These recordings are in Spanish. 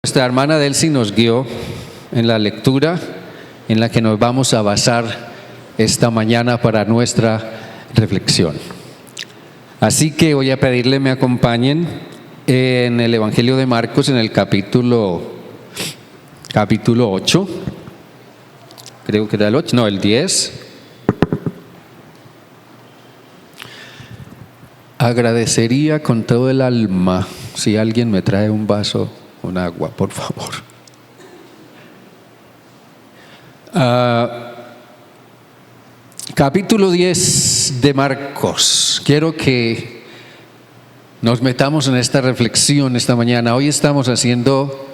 Nuestra hermana Delcy nos guió en la lectura en la que nos vamos a basar esta mañana para nuestra reflexión. Así que voy a pedirle me acompañen en el Evangelio de Marcos, en el capítulo 8, creo que era el 8, no, el 10. Agradecería con todo el alma si alguien me trae un vaso con agua, por favor. Capítulo 10 de Marcos. Quiero que nos metamos en esta reflexión esta mañana. Hoy estamos haciendo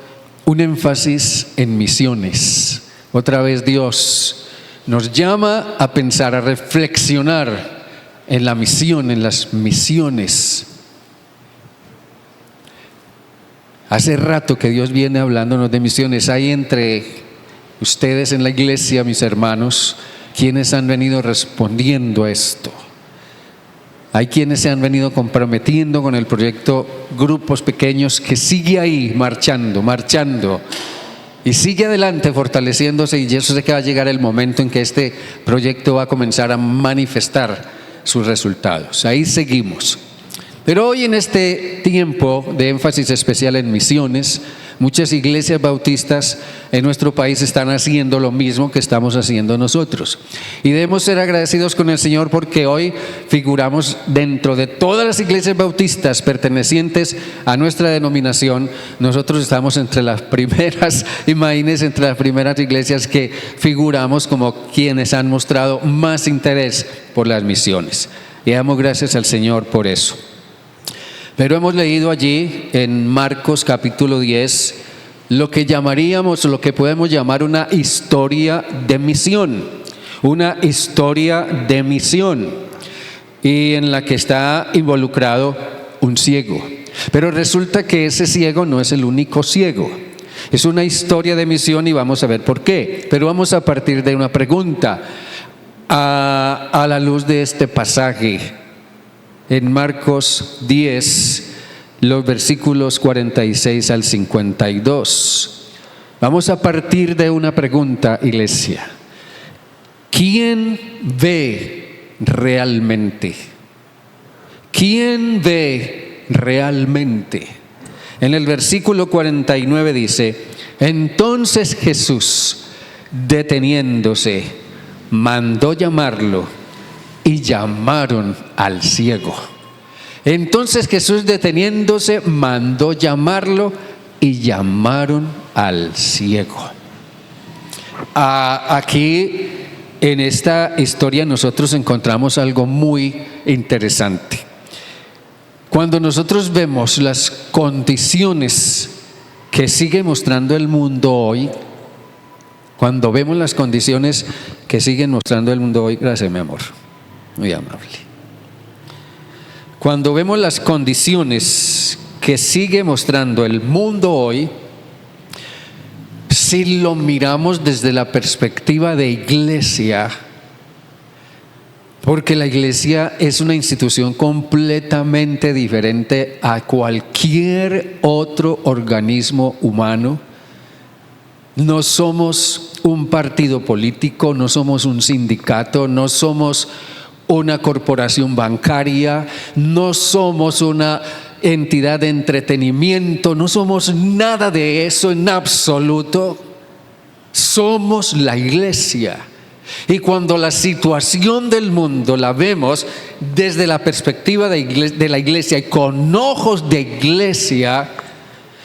un énfasis en misiones. Otra vez Dios nos llama a pensar, a reflexionar en la misión, en las misiones. Hace rato que Dios viene hablándonos de misiones. Hay entre ustedes en la iglesia, mis hermanos, quienes han venido respondiendo a esto. Hay quienes se han venido comprometiendo con el proyecto Grupos Pequeños, que sigue ahí marchando y sigue adelante fortaleciéndose, y yo sé que va a llegar el momento en que este proyecto va a comenzar a manifestar sus resultados. Ahí seguimos. Pero hoy, en este tiempo de énfasis especial en misiones, muchas iglesias bautistas en nuestro país están haciendo lo mismo que estamos haciendo nosotros. Y debemos ser agradecidos con el Señor porque hoy figuramos dentro de todas las iglesias bautistas pertenecientes a nuestra denominación. Nosotros estamos entre las primeras, imagínense, entre las primeras iglesias que figuramos como quienes han mostrado más interés por las misiones. Y damos gracias al Señor por eso. Pero hemos leído allí en Marcos capítulo 10 lo que podemos llamar una historia de misión. Una historia de misión, y en la que está involucrado un ciego. Pero resulta que ese ciego no es el único ciego. Es una historia de misión y vamos a ver por qué. Pero vamos a partir de una pregunta a la luz de este pasaje. En Marcos 10, los versículos 46 al 52. Vamos a partir de una pregunta, iglesia. ¿Quién ve realmente? ¿Quién ve realmente? En el versículo 49 dice: entonces Jesús, deteniéndose, mandó llamarlo, y llamaron al ciego. Entonces Jesús, deteniéndose, mandó llamarlo, y llamaron al ciego. Aquí en esta historia nosotros encontramos algo muy interesante. Cuando nosotros vemos las condiciones que sigue mostrando el mundo hoy, cuando vemos las condiciones que siguen mostrando el mundo hoy, gracias mi amor, muy amable. Cuando vemos las condiciones que sigue mostrando el mundo hoy, si lo miramos desde la perspectiva de iglesia, porque la iglesia es una institución completamente diferente a cualquier otro organismo humano. No somos un partido político, no somos un sindicato, no somos una corporación bancaria, no somos una entidad de entretenimiento, no somos nada de eso en absoluto. Somos la iglesia. Y cuando la situación del mundo la vemos desde la perspectiva de la iglesia y con ojos de iglesia,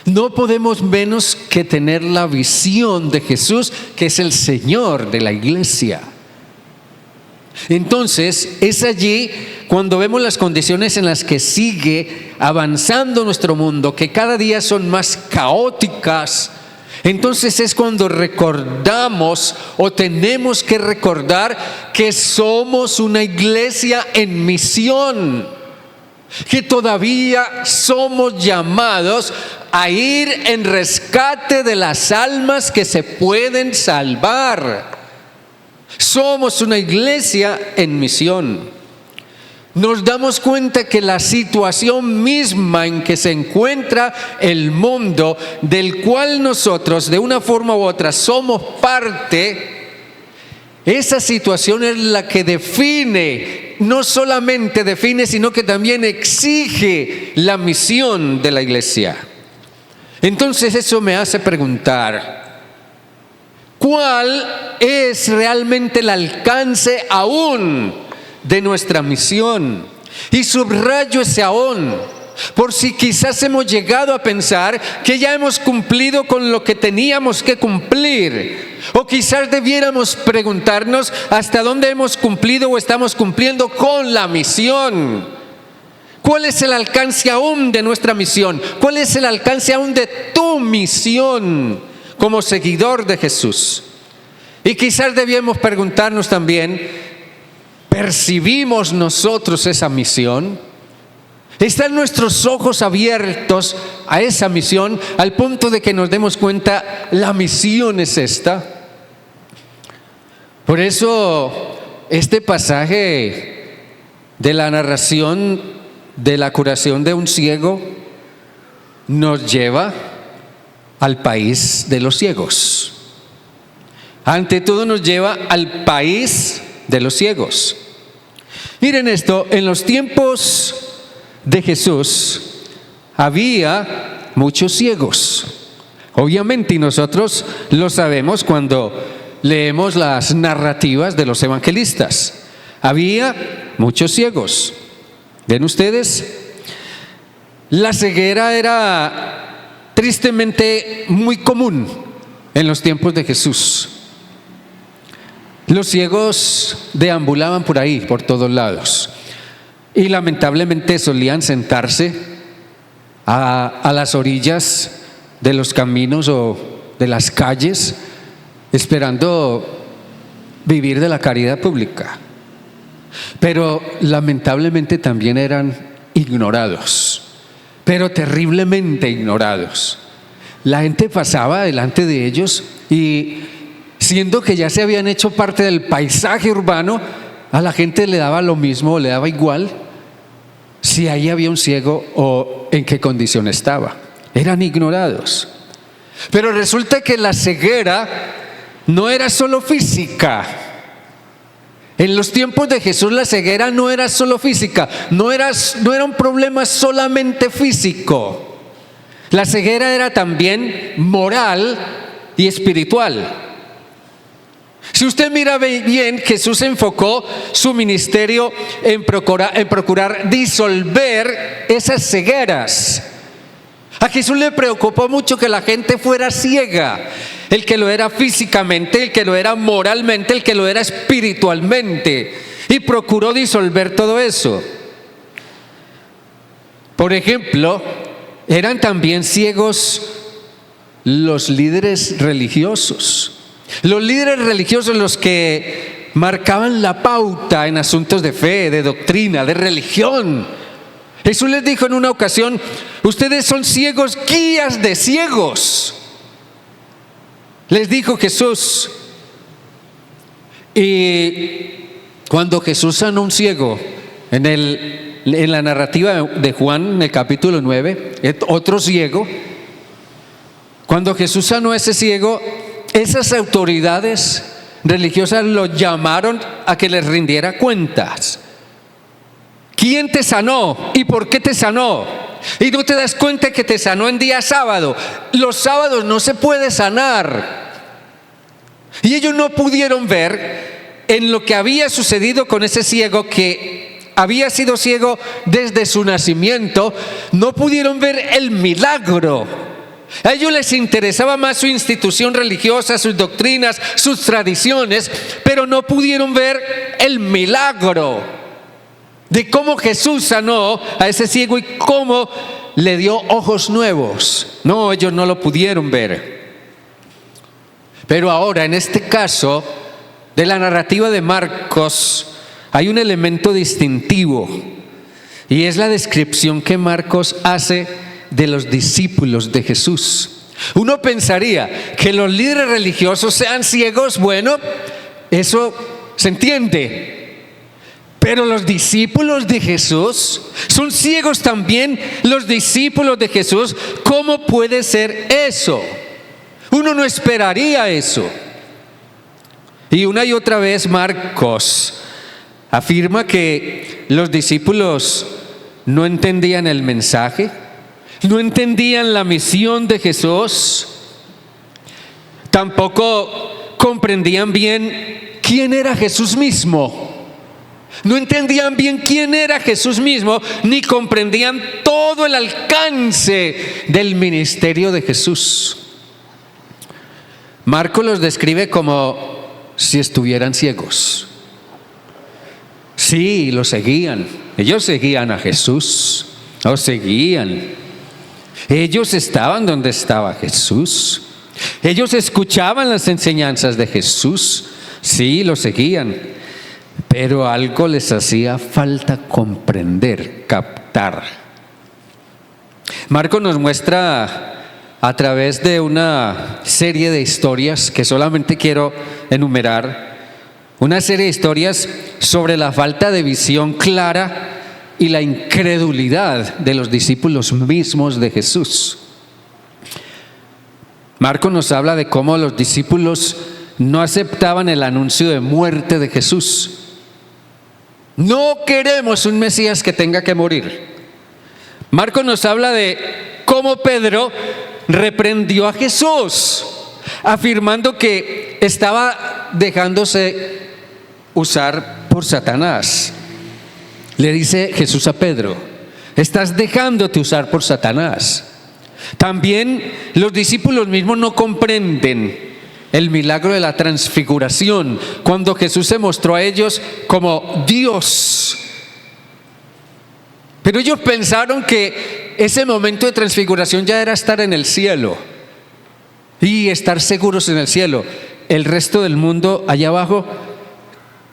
no podemos menos que tener la visión de Jesús, que es el Señor de la iglesia. Entonces, es allí cuando vemos las condiciones en las que sigue avanzando nuestro mundo, que cada día son más caóticas. Entonces es cuando recordamos, o tenemos que recordar, que somos una iglesia en misión, que todavía somos llamados a ir en rescate de las almas que se pueden salvar. Somos una iglesia en misión. Nos damos cuenta que la situación misma en que se encuentra el mundo, del cual nosotros de una forma u otra somos parte, esa situación es la que define, no solamente define, sino que también exige la misión de la iglesia. Entonces eso me hace preguntar, ¿cuál es realmente el alcance aún de nuestra misión? Y subrayo ese aún, por si quizás hemos llegado a pensar que ya hemos cumplido con lo que teníamos que cumplir, o quizás debiéramos preguntarnos hasta dónde hemos cumplido o estamos cumpliendo con la misión. ¿Cuál es el alcance aún de nuestra misión? ¿Cuál es el alcance aún de tu misión como seguidor de Jesús? Y quizás debíamos preguntarnos también, ¿percibimos nosotros esa misión? ¿Están nuestros ojos abiertos a esa misión al punto de que nos demos cuenta, la misión es esta? Por eso este pasaje de la narración de la curación de un ciego nos lleva al país de los ciegos. Ante todo nos lleva al país de los ciegos. Miren esto, en los tiempos de Jesús había muchos ciegos. Obviamente, y nosotros lo sabemos cuando leemos las narrativas de los evangelistas. Había muchos ciegos. ¿Ven ustedes? La ceguera era tristemente muy común en los tiempos de Jesús. Los ciegos deambulaban por ahí, por todos lados, y lamentablemente solían sentarse a las orillas de los caminos o de las calles, esperando vivir de la caridad pública. Pero lamentablemente también eran ignorados, pero terriblemente ignorados. La gente pasaba delante de ellos y, siendo que ya se habían hecho parte del paisaje urbano, a la gente le daba lo mismo, le daba igual si ahí había un ciego o en qué condición estaba. Eran ignorados. Pero resulta que la ceguera no era solo física. En los tiempos de Jesús la ceguera no era solo física, no era un problema solamente físico. La ceguera era también moral y espiritual. Si usted mira bien, Jesús enfocó su ministerio en procurar disolver esas cegueras. A Jesús le preocupó mucho que la gente fuera ciega, el que lo era físicamente, el que lo era moralmente, el que lo era espiritualmente, y procuró disolver todo eso. Por ejemplo, eran también ciegos los líderes religiosos. Los líderes religiosos, los que marcaban la pauta en asuntos de fe, de doctrina, de religión. Jesús les dijo en una ocasión: ustedes son ciegos, guías de ciegos. Les dijo Jesús. Y cuando Jesús sanó a un ciego, en la narrativa de Juan, en el capítulo 9, otro ciego, cuando Jesús sanó a ese ciego, esas autoridades religiosas lo llamaron a que les rindiera cuentas. ¿Quién te sanó? ¿Y por qué te sanó? Y no te das cuenta que te sanó en día sábado. Los sábados no se puede sanar. Y ellos no pudieron ver en lo que había sucedido con ese ciego, que había sido ciego desde su nacimiento. No pudieron ver el milagro. A ellos les interesaba más su institución religiosa, sus doctrinas, sus tradiciones, pero no pudieron ver el milagro de cómo Jesús sanó a ese ciego y cómo le dio ojos nuevos. No, ellos no lo pudieron ver. Pero ahora, en este caso de la narrativa de Marcos, hay un elemento distintivo, y es la descripción que Marcos hace de los discípulos de Jesús. Uno pensaría que los líderes religiosos sean ciegos, bueno, eso se entiende. Pero los discípulos de Jesús son ciegos también, los discípulos de Jesús. ¿Cómo puede ser eso? Uno no esperaría eso. Y una y otra vez Marcos afirma que los discípulos no entendían el mensaje, no entendían la misión de Jesús, tampoco comprendían bien quién era Jesús mismo. No entendían bien quién era Jesús mismo, ni comprendían todo el alcance del ministerio de Jesús. Marcos los describe como si estuvieran ciegos. Sí, lo seguían. Ellos seguían a Jesús. Lo seguían. Ellos estaban donde estaba Jesús. Ellos escuchaban las enseñanzas de Jesús. Sí, lo seguían. Pero algo les hacía falta comprender, captar. Marcos nos muestra a través de una serie de historias que solamente quiero enumerar, una serie de historias sobre la falta de visión clara y la incredulidad de los discípulos mismos de Jesús. Marcos nos habla de cómo los discípulos no aceptaban el anuncio de muerte de Jesús. No queremos un Mesías que tenga que morir. Marcos nos habla de cómo Pedro reprendió a Jesús, afirmando que estaba dejándose usar por Satanás. Le dice Jesús a Pedro: estás dejándote usar por Satanás. También los discípulos mismos no comprenden el milagro de la transfiguración, cuando Jesús se mostró a ellos como Dios. Pero ellos pensaron que ese momento de transfiguración ya era estar en el cielo y estar seguros en el cielo. El resto del mundo allá abajo,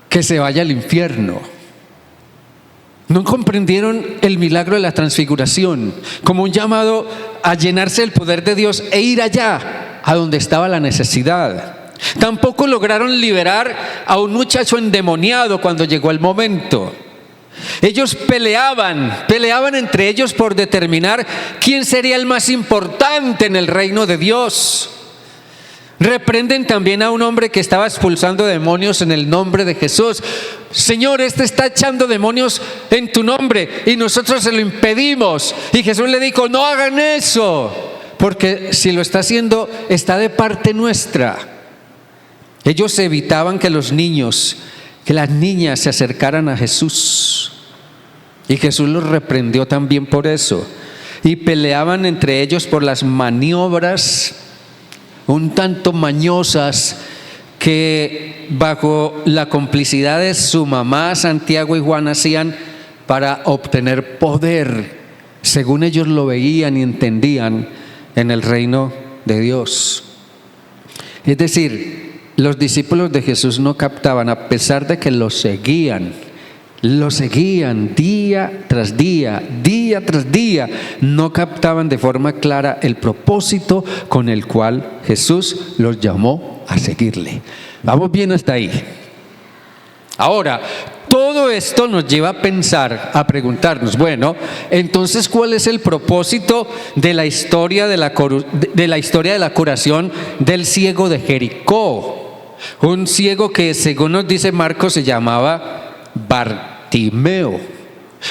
que se vaya al infierno. No comprendieron el milagro de la transfiguración como un llamado a llenarse del poder de Dios e ir allá a donde estaba la necesidad. Tampoco lograron liberar a un muchacho endemoniado cuando llegó el momento. Ellos peleaban entre ellos por determinar quién sería el más importante en el reino de Dios. Reprenden también a un hombre que estaba expulsando demonios en el nombre de Jesús. Señor, este está echando demonios en tu nombre y nosotros se lo impedimos. Y Jesús le dijo: no hagan eso, porque si lo está haciendo, está de parte nuestra. Ellos evitaban que los niños, que las niñas se acercaran a Jesús. Y Jesús los reprendió también por eso. Y peleaban entre ellos por las maniobras un tanto mañosas que bajo la complicidad de su mamá, Santiago y Juan, hacían para obtener poder, según ellos lo veían y entendían, en el reino de Dios. Es decir, los discípulos de Jesús no captaban, a pesar de que lo seguían día tras día, no captaban de forma clara el propósito con el cual Jesús los llamó a seguirle. Vamos bien hasta ahí. Ahora, todo esto nos lleva a pensar, a preguntarnos, bueno, entonces, ¿cuál es el propósito de la historia de la curación del ciego de Jericó? Un ciego que, según nos dice Marcos, se llamaba Bartimeo.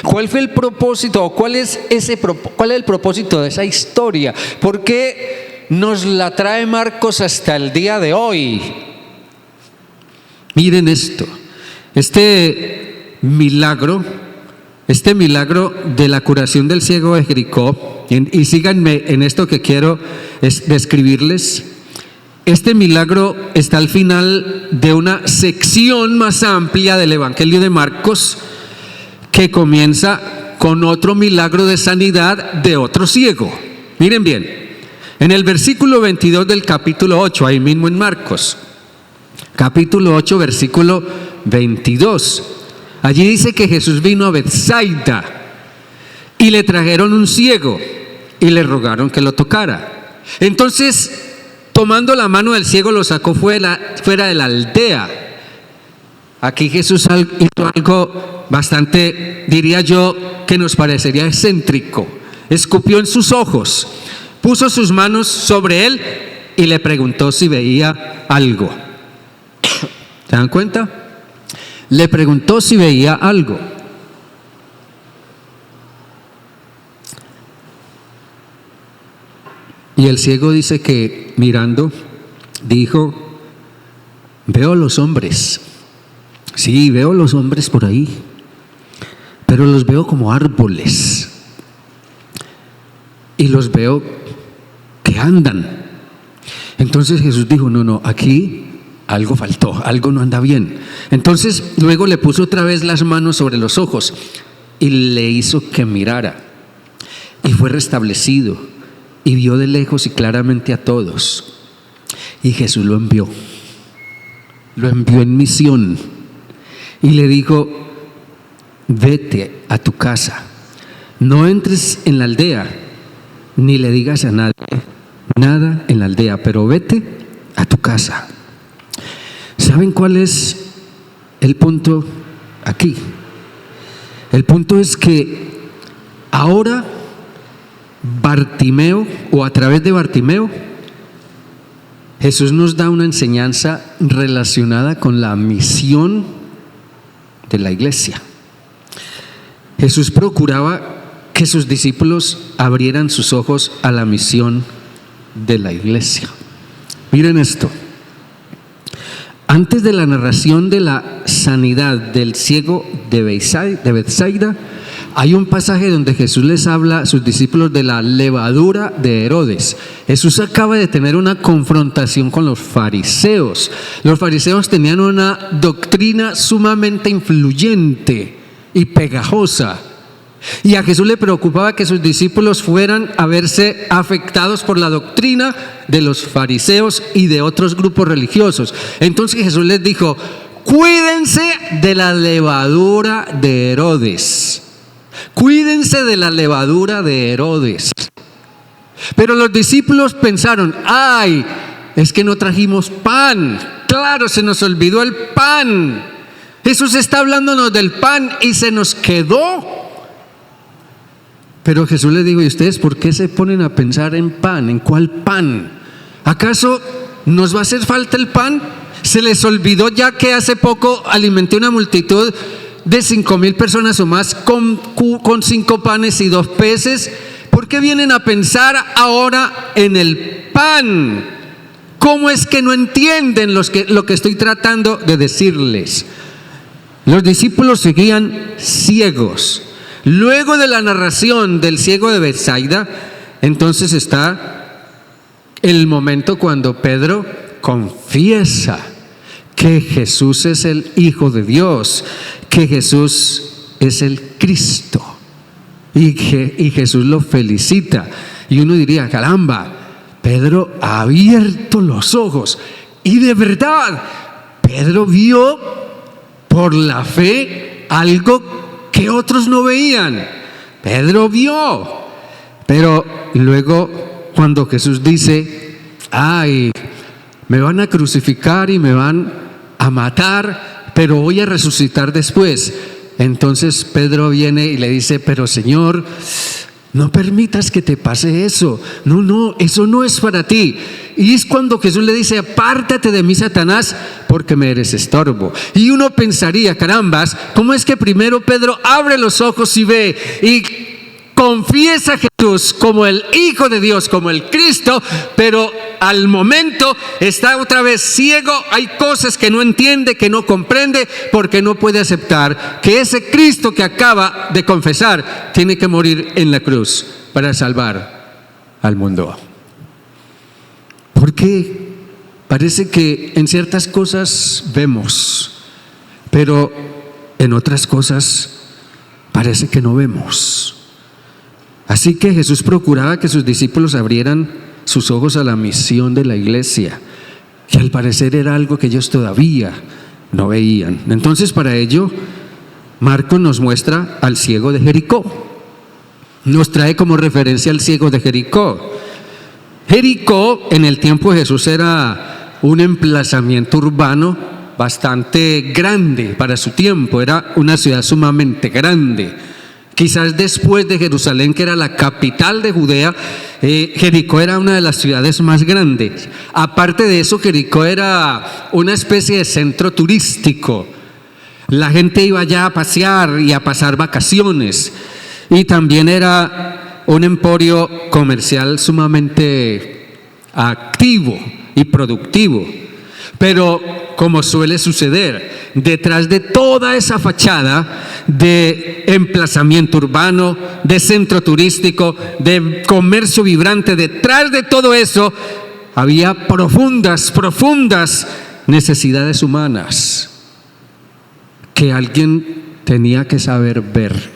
¿Cuál fue el propósito o cuál es el propósito de esa historia? ¿Por qué nos la trae Marcos hasta el día de hoy? Miren esto. Este milagro de la curación del ciego de Jericó, y síganme en esto que quiero describirles. Este milagro está al final de una sección más amplia del Evangelio de Marcos, que comienza con otro milagro de sanidad de otro ciego. Miren bien, en el versículo 22 del capítulo 8, ahí mismo en Marcos, capítulo 8, versículo 22, allí dice que Jesús vino a Betsaida y le trajeron un ciego y le rogaron que lo tocara. Entonces, tomando la mano del ciego, lo sacó fuera de la aldea Aquí Jesús hizo algo bastante, diría yo, que nos parecería excéntrico. Escupió en sus ojos, puso sus manos sobre él y le preguntó si veía algo. ¿Se dan cuenta? Le preguntó si veía algo. Y el ciego dice que mirando, dijo: veo los hombres. Sí, veo los hombres por ahí, pero los veo como árboles. Y los veo que andan. Entonces Jesús dijo: no, aquí algo faltó, algo no anda bien. Entonces luego le puso otra vez las manos sobre los ojos y le hizo que mirara. Y fue restablecido y vio de lejos y claramente a todos. Y Jesús lo envió en misión y le dijo: vete a tu casa, no entres en la aldea, ni le digas a nadie nada en la aldea, pero vete a tu casa. ¿Saben cuál es el punto aquí? El punto es que ahora Bartimeo, o a través de Bartimeo, Jesús nos da una enseñanza relacionada con la misión de la iglesia. Jesús procuraba que sus discípulos abrieran sus ojos a la misión de la iglesia. Miren esto. Antes de la narración de la sanidad del ciego de Betsaida, hay un pasaje donde Jesús les habla a sus discípulos de la levadura de Herodes. Jesús acaba de tener una confrontación con los fariseos. Los fariseos tenían una doctrina sumamente influyente y pegajosa. Y a Jesús le preocupaba que sus discípulos fueran a verse afectados por la doctrina de los fariseos y de otros grupos religiosos. Entonces Jesús les dijo: cuídense de la levadura de Herodes. Cuídense de la levadura de Herodes. Pero los discípulos pensaron: ay, es que no trajimos pan. Claro, se nos olvidó el pan. Jesús está hablándonos del pan y se nos quedó. Pero Jesús les dijo: ¿y ustedes por qué se ponen a pensar en pan? ¿En cuál pan? ¿Acaso nos va a hacer falta el pan? ¿Se les olvidó ya que hace poco alimenté una multitud de 5,000 personas o más con 5 panes y 2 peces? ¿Por qué vienen a pensar ahora en el pan? ¿Cómo es que no entienden lo que estoy tratando de decirles? Los discípulos seguían ciegos. Luego de la narración del ciego de Betsaida, entonces está el momento cuando Pedro confiesa que Jesús es el Hijo de Dios, que Jesús es el Cristo, y Jesús lo felicita. Y uno diría: caramba, Pedro ha abierto los ojos. Y de verdad, Pedro vio por la fe algo que otros no veían. Pedro vio. Pero luego, cuando Jesús dice: ay, me van a crucificar y me van a matar, pero voy a resucitar después. Entonces Pedro viene y le dice: pero Señor, no permitas que te pase eso. No, eso no es para ti. Y es cuando Jesús le dice: apártate de mí, Satanás, porque me eres estorbo. Y uno pensaría: carambas, ¿cómo es que primero Pedro abre los ojos y ve y confiesa a Jesús como el Hijo de Dios, como el Cristo, pero al momento está otra vez ciego? Hay cosas que no entiende, que no comprende, porque no puede aceptar que ese Cristo que acaba de confesar tiene que morir en la cruz para salvar al mundo. Porque parece que en ciertas cosas vemos, pero en otras cosas parece que no vemos. Así que Jesús procuraba que sus discípulos abrieran sus ojos a la misión de la iglesia, que al parecer era algo que ellos todavía no veían. Entonces, para ello, Marcos nos muestra al ciego de Jericó. Nos trae como referencia al ciego de Jericó. Jericó en el tiempo de Jesús era un emplazamiento urbano bastante grande para su tiempo, era una ciudad sumamente grande. Quizás después de Jerusalén, que era la capital de Judea, Jericó era una de las ciudades más grandes. Aparte de eso, Jericó era una especie de centro turístico. La gente iba allá a pasear y a pasar vacaciones. Y también era un emporio comercial sumamente activo y productivo. Pero, como suele suceder, detrás de toda esa fachada de emplazamiento urbano, de centro turístico, de comercio vibrante, detrás de todo eso había profundas necesidades humanas que alguien tenía que saber ver.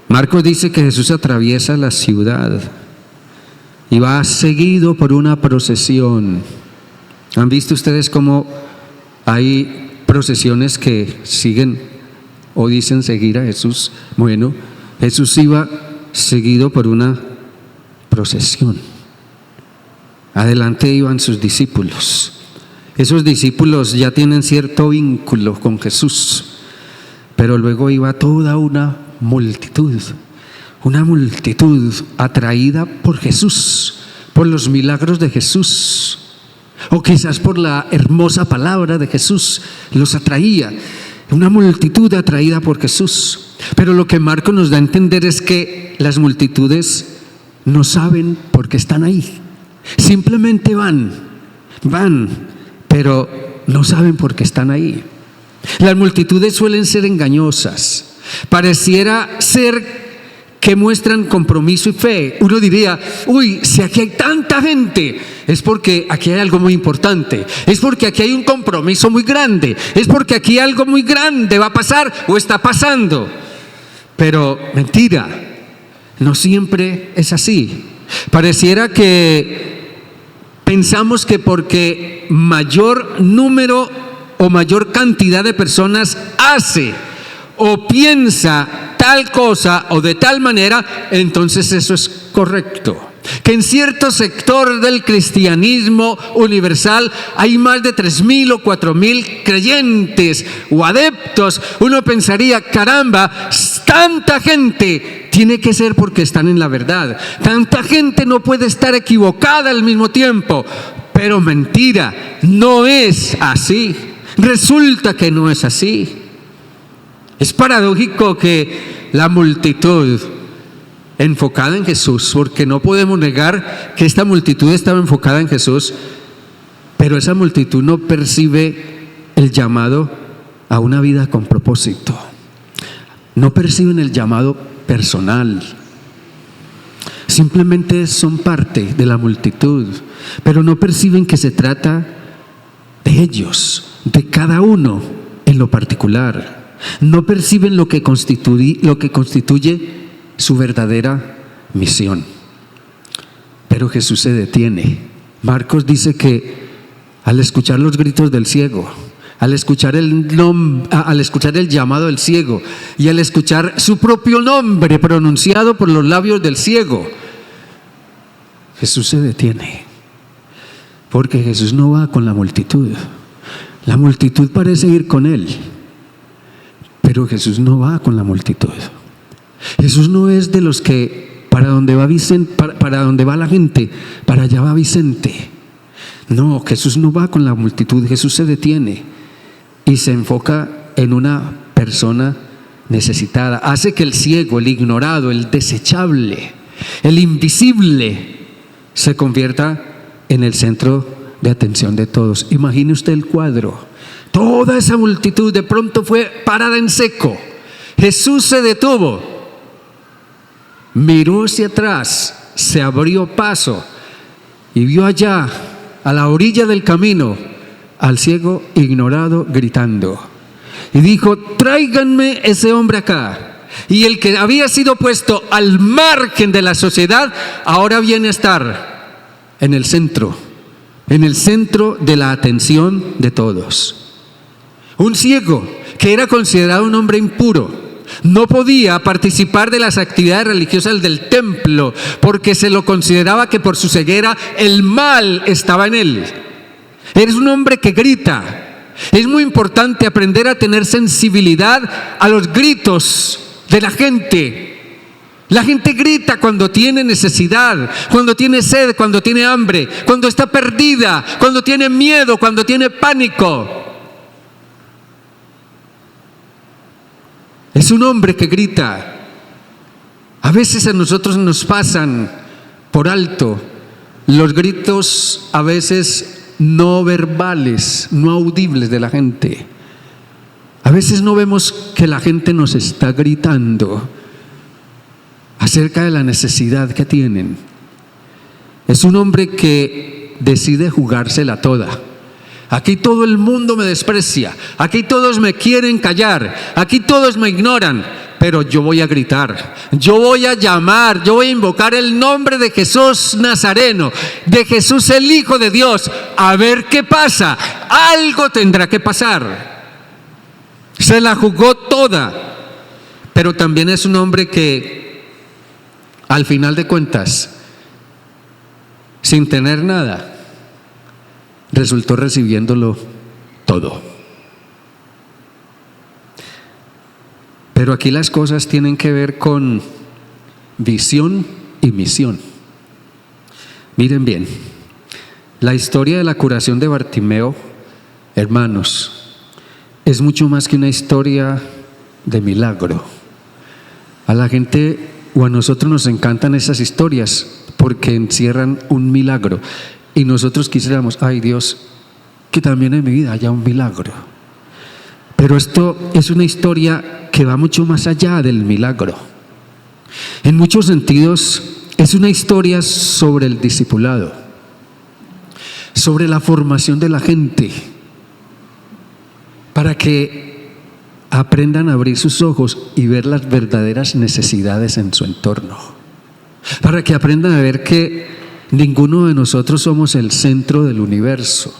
Marcos dice que Jesús atraviesa la ciudad y va seguido por una procesión. ¿Han visto ustedes cómo hay procesiones que siguen o dicen seguir a Jesús? Bueno, Jesús iba seguido por una procesión. Adelante iban sus discípulos. Esos discípulos ya tienen cierto vínculo con Jesús, pero luego iba toda una multitud atraída por Jesús, por los milagros de Jesús, o quizás por la hermosa palabra de Jesús, los atraía, una multitud atraída por Jesús. Pero lo que Marcos nos da a entender es que las multitudes no saben por qué están ahí, simplemente van, pero no saben por qué están ahí. Las multitudes suelen ser engañosas, pareciera ser que muestran compromiso y fe. Uno diría, uy, si aquí hay tanta gente, es porque aquí hay algo muy importante, es porque aquí hay un compromiso muy grande, es porque aquí algo muy grande va a pasar o está pasando. Pero mentira, no siempre es así. Pareciera que pensamos que porque mayor número o mayor cantidad de personas hace o piensa tal cosa o de tal manera, entonces eso es correcto. Que en cierto sector del cristianismo universal hay más de 3,000 o 4,000 creyentes o adeptos. Uno pensaría, caramba, tanta gente tiene que ser porque están en la verdad. Tanta gente no puede estar equivocada al mismo tiempo. Pero mentira, no es así. Resulta que no es así. Es paradójico que la multitud enfocada en Jesús, porque no podemos negar que esta multitud estaba enfocada en Jesús, pero esa multitud no percibe el llamado a una vida con propósito. No perciben el llamado personal. Simplemente son parte de la multitud, pero no perciben que se trata de ellos, de cada uno en lo particular. No perciben lo que constituye su verdadera misión. Pero Jesús se detiene. Marcos dice que al escuchar los gritos del ciego, al escuchar el llamado del ciego y al escuchar su propio nombre pronunciado por los labios del ciego, Jesús se detiene. Porque Jesús no va con la multitud. La multitud parece ir con él, pero Jesús no va con la multitud. Jesús no es de los que para donde va la gente, para allá va Vicente. No, Jesús no va con la multitud. Jesús se detiene y se enfoca en una persona necesitada. Hace que el ciego, el ignorado, el desechable, el invisible se convierta en el centro de atención de todos. Imagine usted el cuadro. Toda esa multitud de pronto fue parada en seco. Jesús se detuvo, miró hacia atrás, se abrió paso y vio allá, a la orilla del camino, al ciego ignorado gritando. Y dijo: tráiganme ese hombre acá. Y el que había sido puesto al margen de la sociedad, ahora viene a estar en el centro de la atención de todos. Un ciego que era considerado un hombre impuro, no podía participar de las actividades religiosas del templo porque se lo consideraba que por su ceguera el mal estaba en él. Eres un hombre que grita. Es muy importante aprender a tener sensibilidad a los gritos de la gente. La gente grita cuando tiene necesidad, cuando tiene sed, cuando tiene hambre, cuando está perdida, cuando tiene miedo, cuando tiene pánico. Es un hombre que grita. A veces a nosotros nos pasan por alto los gritos, a veces no verbales, no audibles de la gente. A veces no vemos que la gente nos está gritando acerca de la necesidad que tienen. Es un hombre que decide jugársela toda. Aquí todo el mundo me desprecia, aquí todos me quieren callar, aquí todos me ignoran, pero yo voy a gritar, yo voy a llamar, yo voy a invocar el nombre de Jesús Nazareno, de Jesús el Hijo de Dios, a ver qué pasa. Algo tendrá que pasar. Se la jugó toda, pero también es un hombre que al final de cuentas, sin tener nada, resultó recibiéndolo todo. Pero aquí las cosas tienen que ver con visión y misión. Miren bien, la historia de la curación de Bartimeo, hermanos, es mucho más que una historia de milagro. A la gente o a nosotros nos encantan esas historias porque encierran un milagro. Y nosotros quisiéramos, ay Dios, que también en mi vida haya un milagro. Pero esto es una historia que va mucho más allá del milagro. En muchos sentidos es una historia sobre el discipulado, sobre la formación de la gente, para que aprendan a abrir sus ojos y ver las verdaderas necesidades en su entorno, para que aprendan a ver que ninguno de nosotros somos el centro del universo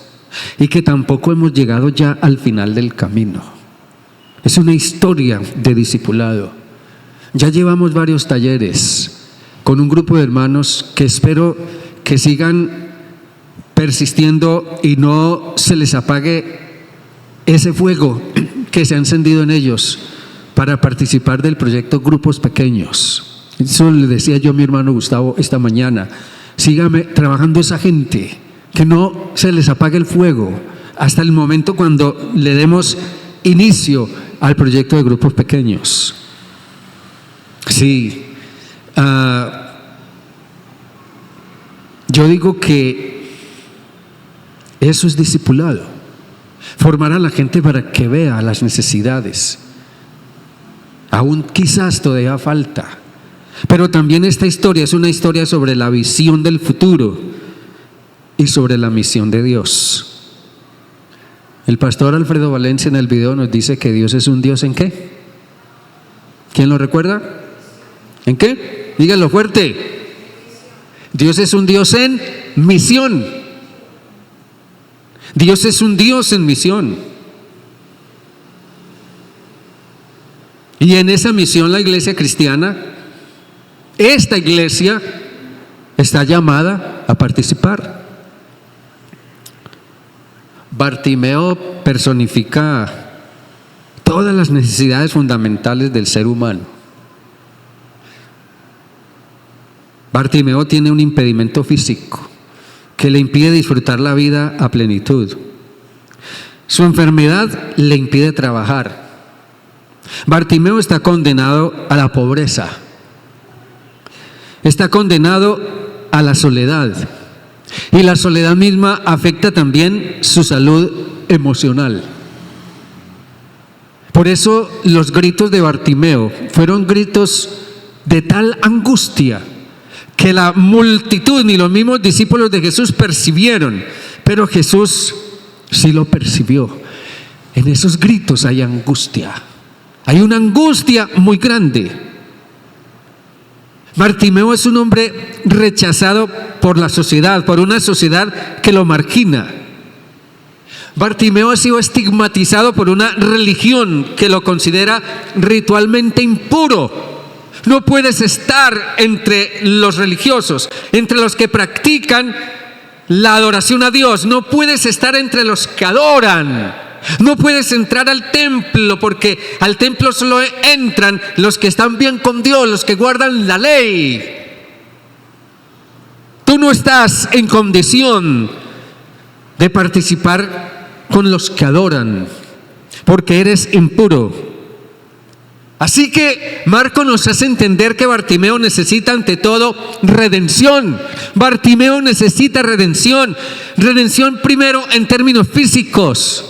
y que tampoco hemos llegado ya al final del camino. Es una historia de discipulado. Ya llevamos varios talleres con un grupo de hermanos que espero que sigan persistiendo y no se les apague ese fuego que se ha encendido en ellos para participar del proyecto Grupos Pequeños. Eso le decía yo a mi hermano Gustavo esta mañana. Sígame trabajando esa gente, que no se les apague el fuego hasta el momento cuando le demos inicio al proyecto de Grupos Pequeños. Sí, yo digo que eso es discipulado, formar a la gente para que vea las necesidades. Aún quizás todavía falta. Pero también esta historia es una historia sobre la visión del futuro y sobre la misión de Dios. El pastor Alfredo Valencia en el video nos dice que Dios es un Dios ¿en qué? ¿Quién lo recuerda? ¿En qué? Díganlo fuerte. Dios es un Dios en misión. Dios es un Dios en misión. Y en esa misión la iglesia cristiana, esta iglesia, está llamada a participar. Bartimeo personifica todas las necesidades fundamentales del ser humano. Bartimeo tiene un impedimento físico que le impide disfrutar la vida a plenitud. Su enfermedad le impide trabajar. Bartimeo está condenado a la pobreza. Está condenado a la soledad. Y la soledad misma afecta también su salud emocional. Por eso los gritos de Bartimeo fueron gritos de tal angustia que la multitud ni los mismos discípulos de Jesús percibieron, pero Jesús sí lo percibió. En esos gritos hay angustia, hay una angustia muy grande. Bartimeo es un hombre rechazado por la sociedad, por una sociedad que lo margina. Bartimeo ha sido estigmatizado por una religión que lo considera ritualmente impuro. No puedes estar entre los religiosos, entre los que practican la adoración a Dios. No puedes estar entre los que adoran. No puedes entrar al templo, porque al templo solo entran los que están bien con Dios, los que guardan la ley. Tú no estás en condición de participar con los que adoran, porque eres impuro. Así que Marco nos hace entender que Bartimeo necesita ante todo redención. Bartimeo necesita redención. Redención primero en términos físicos,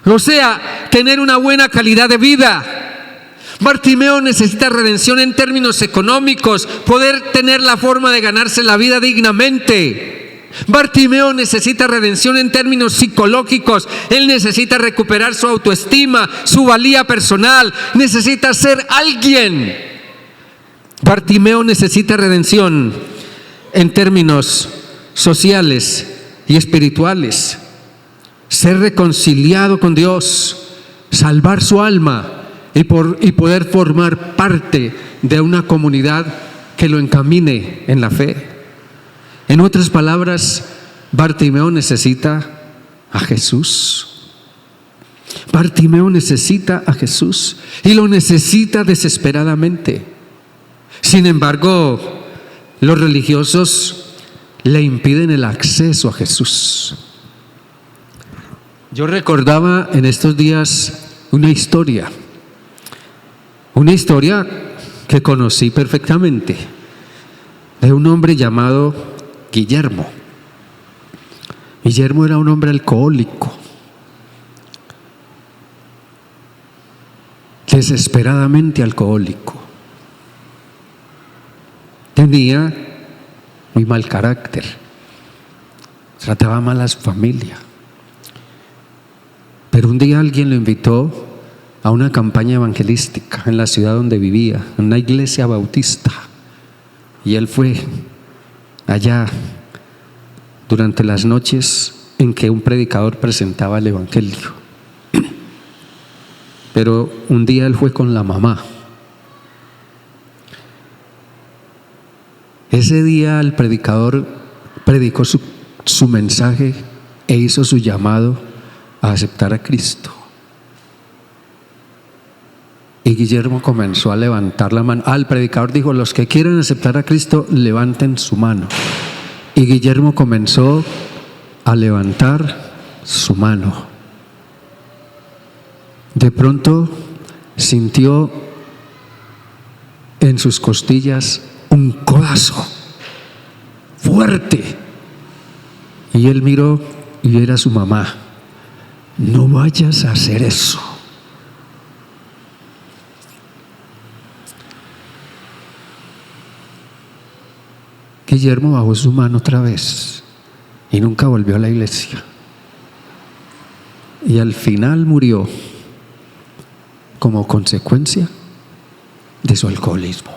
o sea, tener una buena calidad de vida. Bartimeo necesita redención en términos económicos, poder tener la forma de ganarse la vida dignamente. Bartimeo necesita redención en términos psicológicos. Él necesita recuperar su autoestima, su valía personal, necesita ser alguien. Bartimeo necesita redención en términos sociales y espirituales. Ser reconciliado con Dios, salvar su alma y poder formar parte de una comunidad que lo encamine en la fe. En otras palabras, Bartimeo necesita a Jesús. Bartimeo necesita a Jesús y lo necesita desesperadamente. Sin embargo, los religiosos le impiden el acceso a Jesús. Yo recordaba en estos días una historia que conocí perfectamente, de un hombre llamado Guillermo. Guillermo era un hombre alcohólico, desesperadamente alcohólico. Tenía muy mal carácter, trataba mal a su familia. Pero un día alguien lo invitó a una campaña evangelística en la ciudad donde vivía, en una iglesia bautista, y él fue allá durante las noches en que un predicador presentaba el evangelio. Pero un día él fue con la mamá. Ese día el predicador predicó su mensaje e hizo su llamado a aceptar a Cristo. Y Guillermo comenzó a levantar la mano. El predicador dijo: los que quieren aceptar a Cristo, levanten su mano. Y Guillermo comenzó a levantar su mano. De pronto sintió en sus costillas un codazo fuerte. Y él miró y era su mamá. No vayas a hacer eso. Guillermo bajó su mano otra vez y nunca volvió a la iglesia. Y al final murió como consecuencia de su alcoholismo,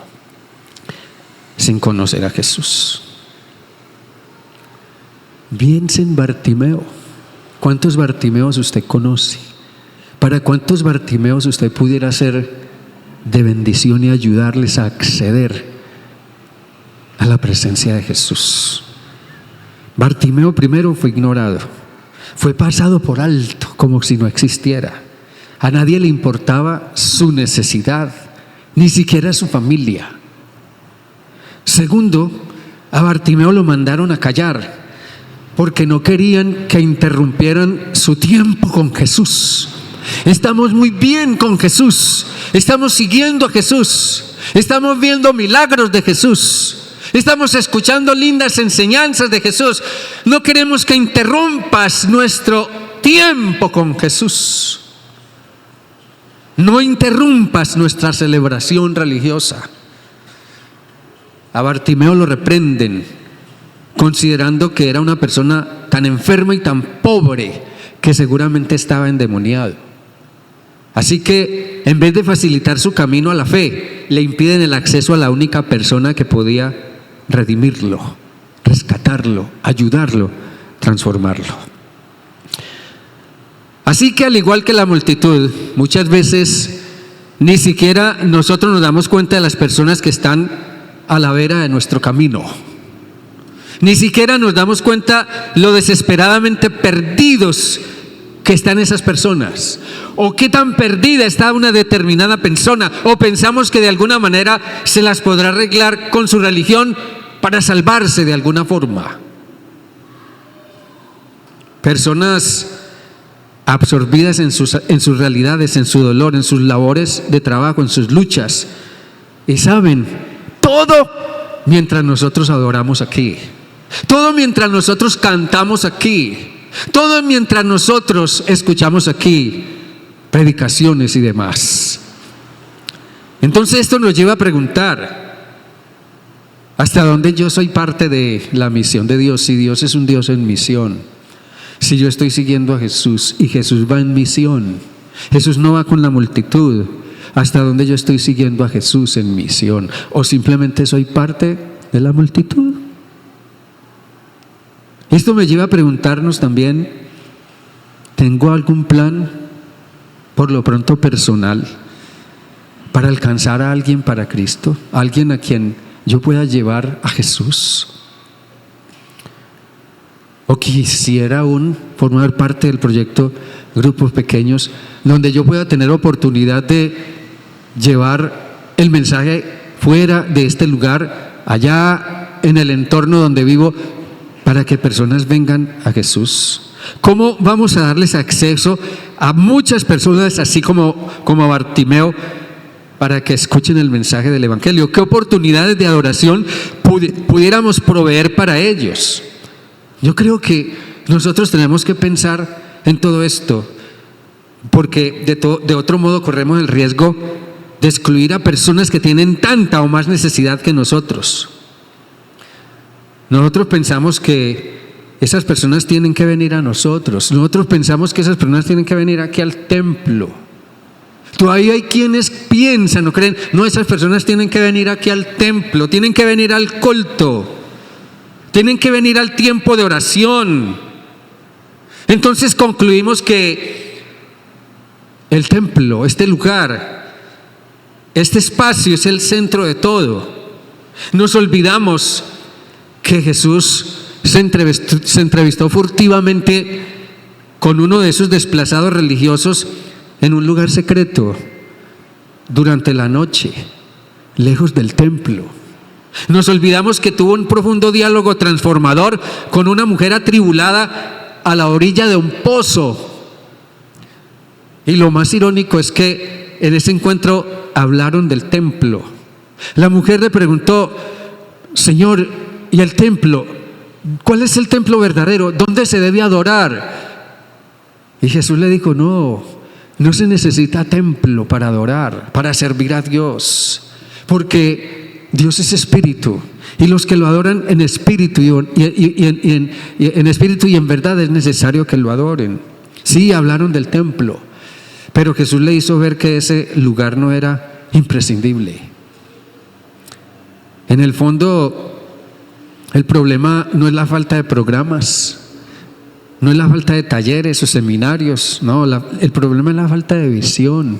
sin conocer a Jesús. Piense en Bartimeo. ¿Cuántos Bartimeos usted conoce? ¿Para cuántos Bartimeos usted pudiera ser de bendición y ayudarles a acceder a la presencia de Jesús? Bartimeo primero fue ignorado, fue pasado por alto como si no existiera. A nadie le importaba su necesidad, ni siquiera su familia. Segundo, a Bartimeo lo mandaron a callar porque no querían que interrumpieran su tiempo con Jesús. Estamos muy bien con Jesús, estamos siguiendo a Jesús, estamos viendo milagros de Jesús, estamos escuchando lindas enseñanzas de Jesús. No queremos que interrumpas nuestro tiempo con Jesús. No interrumpas nuestra celebración religiosa. A Bartimeo lo reprenden, considerando que era una persona tan enferma y tan pobre que seguramente estaba endemoniado. Así que en vez de facilitar su camino a la fe, le impiden el acceso a la única persona que podía redimirlo, rescatarlo, ayudarlo, transformarlo. Así que al igual que la multitud, muchas veces ni siquiera nosotros nos damos cuenta de las personas que están a la vera de nuestro camino. Ni siquiera nos damos cuenta lo desesperadamente perdidos que están esas personas, o qué tan perdida está una determinada persona, o pensamos que de alguna manera se las podrá arreglar con su religión para salvarse de alguna forma. Personas absorbidas en sus realidades, en su dolor, en sus labores de trabajo, en sus luchas, y saben, todo mientras nosotros adoramos aquí, todo mientras nosotros cantamos aquí, todo mientras nosotros escuchamos aquí predicaciones y demás. Entonces esto nos lleva a preguntar, ¿hasta dónde yo soy parte de la misión de Dios? Si Dios es un Dios en misión, si yo estoy siguiendo a Jesús y Jesús va en misión, Jesús no va con la multitud, ¿hasta dónde yo estoy siguiendo a Jesús en misión? ¿O simplemente soy parte de la multitud? Esto me lleva a preguntarnos también, ¿tengo algún plan, por lo pronto personal, para alcanzar a alguien para Cristo? ¿Alguien a quien yo pueda llevar a Jesús? ¿O quisiera aún formar parte del proyecto Grupos Pequeños, donde yo pueda tener oportunidad de llevar el mensaje fuera de este lugar, allá en el entorno donde vivo, para que personas vengan a Jesús? ¿Cómo vamos a darles acceso a muchas personas, así como a Bartimeo, para que escuchen el mensaje del Evangelio? ¿Qué oportunidades de adoración pudiéramos proveer para ellos? Yo creo que nosotros tenemos que pensar en todo esto, porque de otro modo corremos el riesgo de excluir a personas que tienen tanta o más necesidad que nosotros. Nosotros pensamos que esas personas tienen que venir a nosotros. Nosotros pensamos que esas personas tienen que venir aquí al templo. Todavía hay quienes piensan o creen, no, esas personas tienen que venir aquí al templo, tienen que venir al culto, tienen que venir al tiempo de oración. Entonces concluimos que el templo, este lugar, este espacio es el centro de todo. Nos olvidamos que Jesús se entrevistó furtivamente con uno de esos desplazados religiosos en un lugar secreto durante la noche, lejos del templo. Nos olvidamos que tuvo un profundo diálogo transformador con una mujer atribulada a la orilla de un pozo. Y lo más irónico es que en ese encuentro hablaron del templo. La mujer le preguntó: Señor, ¿y el templo? ¿Cuál es el templo verdadero? ¿Dónde se debe adorar? Y Jesús le dijo: no se necesita templo para adorar, para servir a Dios, porque Dios es espíritu, y los que lo adoran en espíritu en espíritu y en verdad es necesario que lo adoren. Sí, hablaron del templo, pero Jesús le hizo ver que ese lugar no era imprescindible. En el fondo, el problema no es la falta de programas, no es la falta de talleres o seminarios, no, el problema es la falta de visión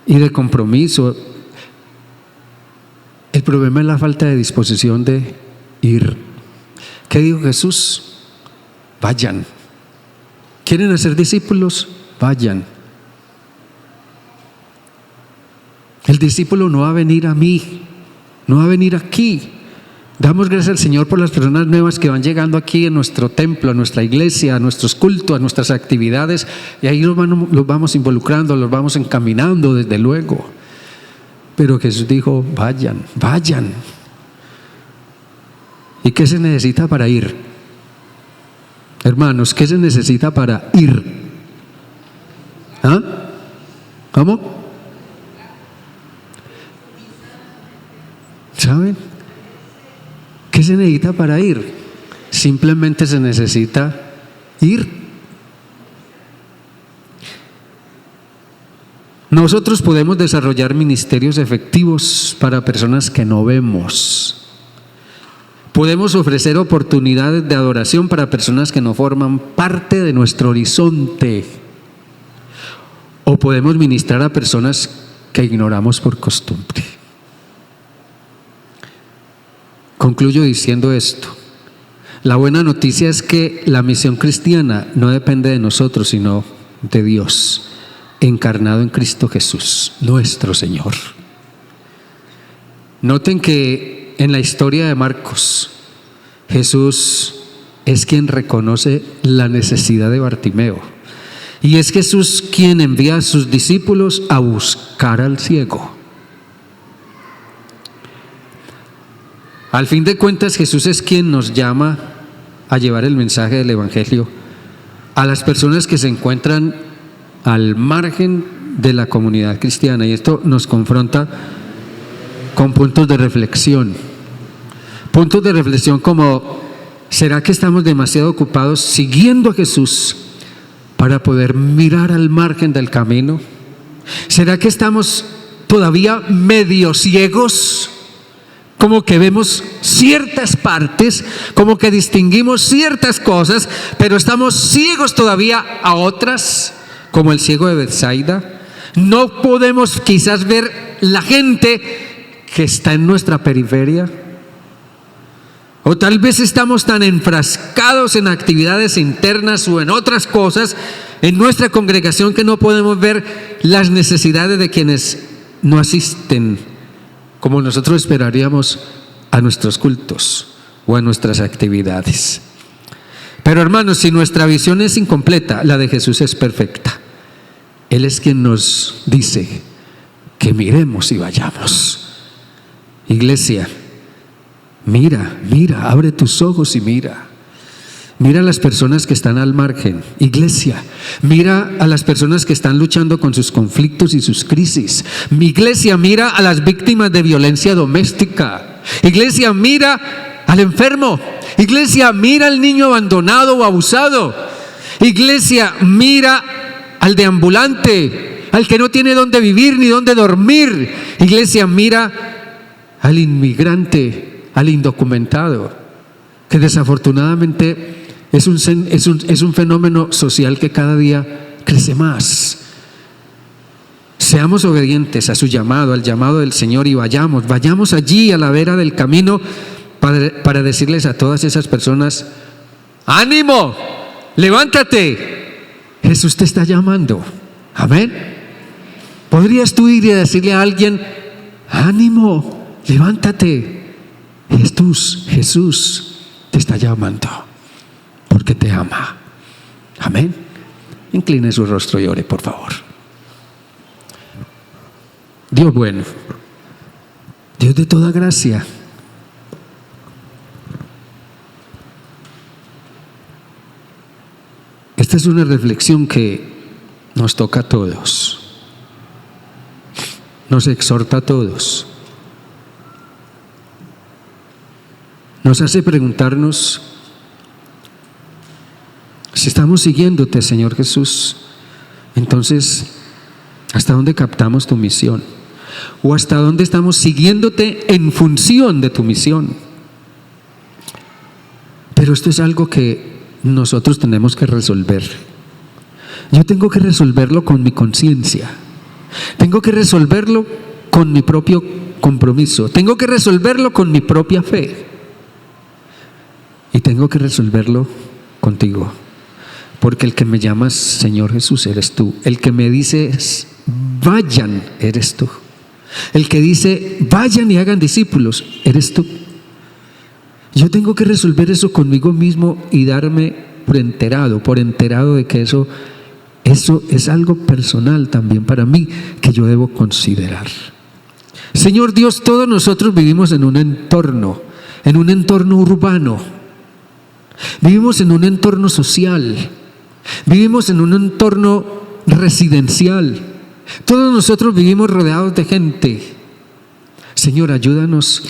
y de compromiso. El problema es la falta de disposición de ir. ¿Qué dijo Jesús? Vayan. ¿Quieren hacer discípulos? Vayan. El discípulo no va a venir a mí, no va a venir aquí. Damos gracias al Señor por las personas nuevas que van llegando aquí en nuestro templo, a nuestra iglesia, a nuestros cultos, a nuestras actividades, y ahí los vamos involucrando, los vamos encaminando desde luego. Pero Jesús dijo: vayan, vayan. ¿Y qué se necesita para ir? Hermanos, ¿qué se necesita para ir? ¿Ah? ¿Cómo? ¿Saben? ¿Qué se necesita para ir? Simplemente se necesita ir. Nosotros podemos desarrollar ministerios efectivos para personas que no vemos. Podemos ofrecer oportunidades de adoración para personas que no forman parte de nuestro horizonte. O podemos ministrar a personas que ignoramos por costumbre. Concluyo diciendo esto: La buena noticia es que la misión cristiana no depende de nosotros, sino de Dios, encarnado en Cristo Jesús, nuestro Señor. Noten que en la historia de Marcos, Jesús es quien reconoce la necesidad de Bartimeo. Y es Jesús quien envía a sus discípulos a buscar al ciego. Al fin de cuentas, Jesús es quien nos llama a llevar el mensaje del Evangelio a las personas que se encuentran al margen de la comunidad cristiana. Y esto nos confronta con puntos de reflexión. Puntos de reflexión como: ¿será que estamos demasiado ocupados siguiendo a Jesús para poder mirar al margen del camino? ¿Será que estamos todavía medio ciegos? Como que vemos ciertas partes, como que distinguimos ciertas cosas, pero estamos ciegos todavía a otras, como el ciego de Betsaida. No podemos quizás ver la gente que está en nuestra periferia. O tal vez estamos tan enfrascados en actividades internas o en otras cosas en nuestra congregación que no podemos ver las necesidades de quienes no asisten como nosotros esperaríamos a nuestros cultos o a nuestras actividades. Pero hermanos, si nuestra visión es incompleta, la de Jesús es perfecta. Él es quien nos dice que miremos y vayamos. Iglesia, mira, abre tus ojos y mira. Mira a las personas que están al margen. Iglesia, mira a las personas que están luchando con sus conflictos y sus crisis. Mi iglesia, mira a las víctimas de violencia doméstica. Iglesia, mira al enfermo. Iglesia, mira al niño abandonado o abusado. Iglesia, mira al deambulante, al que no tiene dónde vivir ni dónde dormir. Iglesia, mira al inmigrante, al indocumentado, que desafortunadamente es un fenómeno social que cada día crece más. Seamos obedientes a su llamado, al llamado del Señor, y vayamos allí a la vera del camino para decirles a todas esas personas: ánimo, levántate, Jesús te está llamando. Amén. ¿Podrías tú ir y decirle a alguien: ánimo, levántate, Jesús te está llamando porque te ama? Amén. Incline su rostro y ore, por favor. Dios bueno, Dios de toda gracia, esta es una reflexión que nos toca a todos, nos exhorta a todos, nos hace preguntarnos si estamos siguiéndote, Señor Jesús. Entonces, ¿hasta dónde captamos tu misión? ¿O hasta dónde estamos siguiéndote en función de tu misión? Pero esto es algo que nosotros tenemos que resolver. Yo tengo que resolverlo con mi conciencia. Tengo que resolverlo con mi propio compromiso. Tengo que resolverlo con mi propia fe. Y tengo que resolverlo contigo. Porque el que me llamas Señor Jesús eres tú. El que me dices vayan eres tú. El que dice vayan y hagan discípulos eres tú. Yo tengo que resolver eso conmigo mismo y darme por enterado de que eso es algo personal también para mí que yo debo considerar. Señor Dios, todos nosotros vivimos en un entorno urbano, vivimos en un entorno social, vivimos en un entorno residencial. Todos nosotros vivimos rodeados de gente. Señor, ayúdanos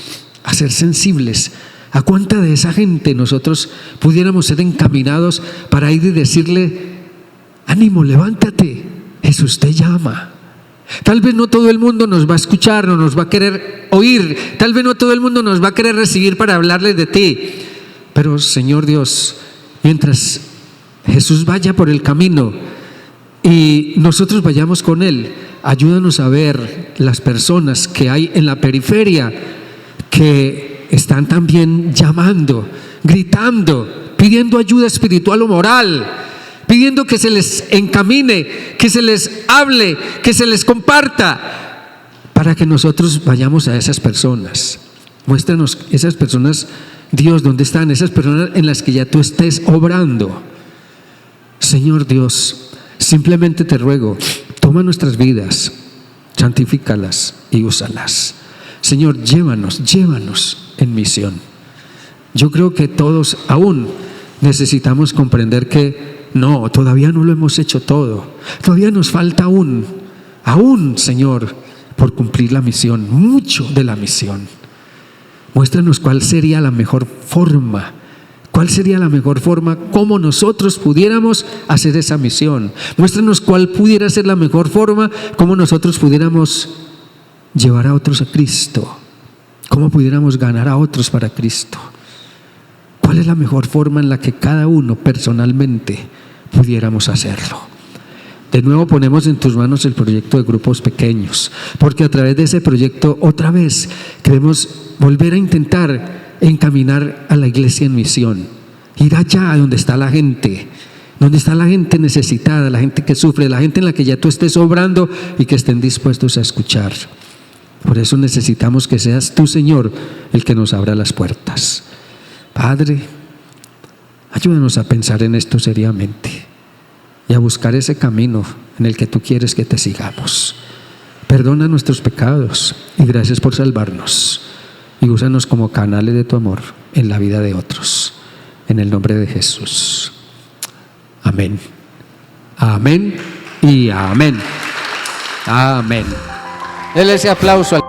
a ser sensibles a cuánta de esa gente nosotros pudiéramos ser encaminados para ir y decirle: ánimo, levántate, Jesús te llama. Tal vez no todo el mundo nos va a escuchar, no nos va a querer oír, tal vez no todo el mundo nos va a querer recibir para hablarles de ti, pero Señor Dios, mientras Jesús vaya por el camino y nosotros vayamos con Él, ayúdanos a ver las personas que hay en la periferia que están también llamando, gritando, pidiendo ayuda espiritual o moral, pidiendo que se les encamine, que se les hable, que se les comparta, para que nosotros vayamos a esas personas. Muéstranos esas personas, Dios, ¿dónde están? Esas personas en las que ya tú estés obrando. Señor Dios, simplemente te ruego, toma nuestras vidas, santifícalas y úsalas. Señor, llévanos en misión. Yo creo que todos aún necesitamos comprender que no, todavía no lo hemos hecho todo. Todavía nos falta aún, Señor, por cumplir la misión, mucho de la misión. Muéstranos cuál sería la mejor forma, cómo nosotros pudiéramos hacer esa misión. Muéstranos cuál pudiera ser la mejor forma, cómo nosotros pudiéramos llevar a otros a Cristo, cómo pudiéramos ganar a otros para Cristo. ¿Cuál es la mejor forma en la que cada uno personalmente pudiéramos hacerlo? De nuevo ponemos en tus manos el proyecto de grupos pequeños, porque a través de ese proyecto otra vez queremos volver a intentar encaminar a la iglesia en misión, ir allá donde está la gente necesitada, la gente que sufre, la gente en la que ya tú estés obrando y que estén dispuestos a escuchar. Por eso necesitamos que seas tú, Señor, el que nos abra las puertas. Padre, ayúdanos a pensar en esto seriamente y a buscar ese camino en el que tú quieres que te sigamos. Perdona nuestros pecados y gracias por salvarnos, y úsanos como canales de tu amor en la vida de otros. En el nombre de Jesús. Amén. Amén y amén. Amén. Dele ese aplauso al